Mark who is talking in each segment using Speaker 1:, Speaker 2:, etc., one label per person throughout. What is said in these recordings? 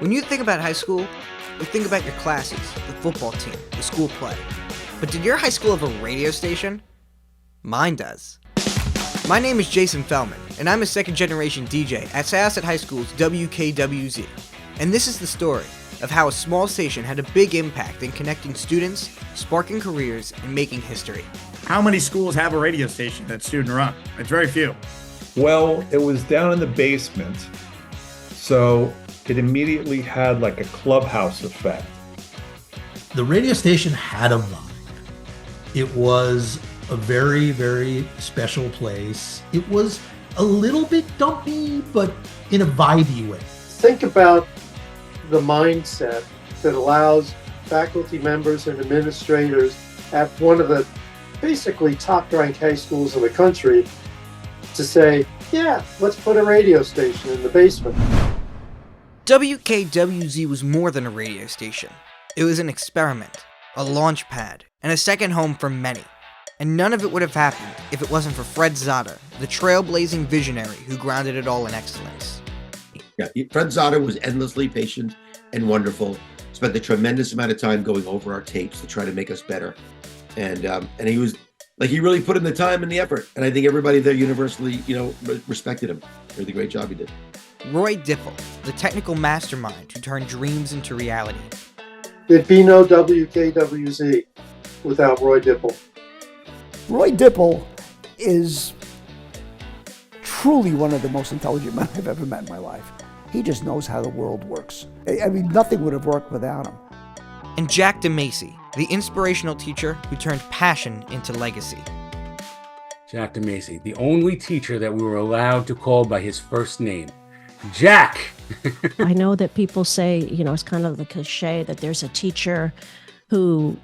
Speaker 1: When you think about high school, you think about your classes, the football team, the school play. But did your high school have a radio station? Mine does. My name is Jason Feldman, and I'm a second-generation DJ at Syosset High School's WKWZ. And this is the story of how a small station had a big impact in connecting students, sparking careers, and making history.
Speaker 2: How many schools have a radio station that's student-run? It's very few.
Speaker 3: Well, it was down in the basement, so it immediately had like a clubhouse effect.
Speaker 4: The radio station had a vibe. It was a very, very special place. It was a little bit dumpy, but in a vibey way.
Speaker 5: Think about the mindset that allows faculty members and administrators at one of the basically top-ranked high schools in the country to say, yeah, let's put a radio station in the basement.
Speaker 1: WKWZ was more than a radio station. It was an experiment, a launch pad, and a second home for many. And none of it would have happened if it wasn't for Fred Zotter, the trailblazing visionary who grounded it all in excellence.
Speaker 6: Yeah, Fred Zotter was endlessly patient and wonderful, spent a tremendous amount of time going over our tapes to try to make us better. And he was, he really put in the time and the effort. And I think everybody there universally, respected him for the great job he did.
Speaker 1: Roy Dipple, the technical mastermind who turned dreams into reality.
Speaker 5: There'd be no WKWZ without Roy Dipple.
Speaker 7: Roy Dipple is truly one of the most intelligent men I've ever met in my life. He just knows how the world works. I mean, nothing would have worked without him.
Speaker 1: And Jack DeMacy, the inspirational teacher who turned passion into legacy.
Speaker 8: Jack DeMacy, the only teacher that we were allowed to call by his first name. Jack!
Speaker 9: I know that people say, it's kind of the cliche that there's a teacher who,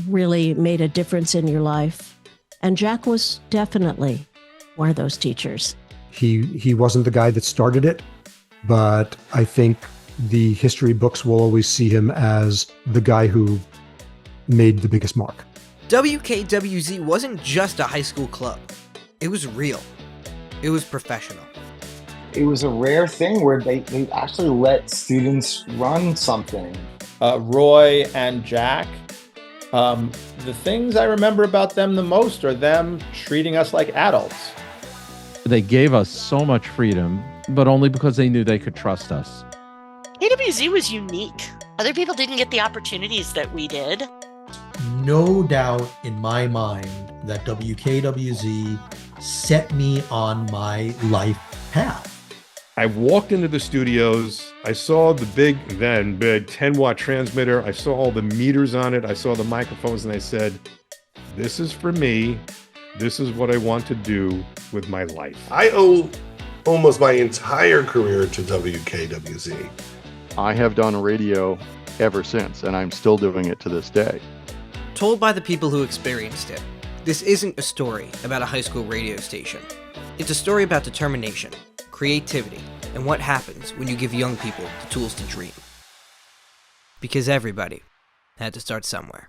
Speaker 9: really made a difference in your life. And Jack was definitely one of those teachers.
Speaker 10: He wasn't the guy that started it, but I think the history books will always see him as the guy who made the biggest mark.
Speaker 1: WKWZ wasn't just a high school club. It was real. It was professional.
Speaker 11: It was a rare thing where they actually let students run something.
Speaker 12: Roy and Jack, the things I remember about them the most are them treating us like adults.
Speaker 13: They gave us so much freedom, but only because they knew they could trust us.
Speaker 14: KWZ was unique. Other people didn't get the opportunities that we did.
Speaker 4: No doubt in my mind that WKWZ set me on my life path.
Speaker 15: I walked into the studios, I saw the big 10-watt transmitter, I saw all the meters on it, I saw the microphones, and I said, this is for me, this is what I want to do with my life.
Speaker 16: I owe almost my entire career to WKWZ.
Speaker 17: I have done radio ever since, and I'm still doing it to this day.
Speaker 1: Told by the people who experienced it, this isn't a story about a high school radio station. It's a story about determination, creativity, and what happens when you give young people the tools to dream. Because everybody had to start somewhere.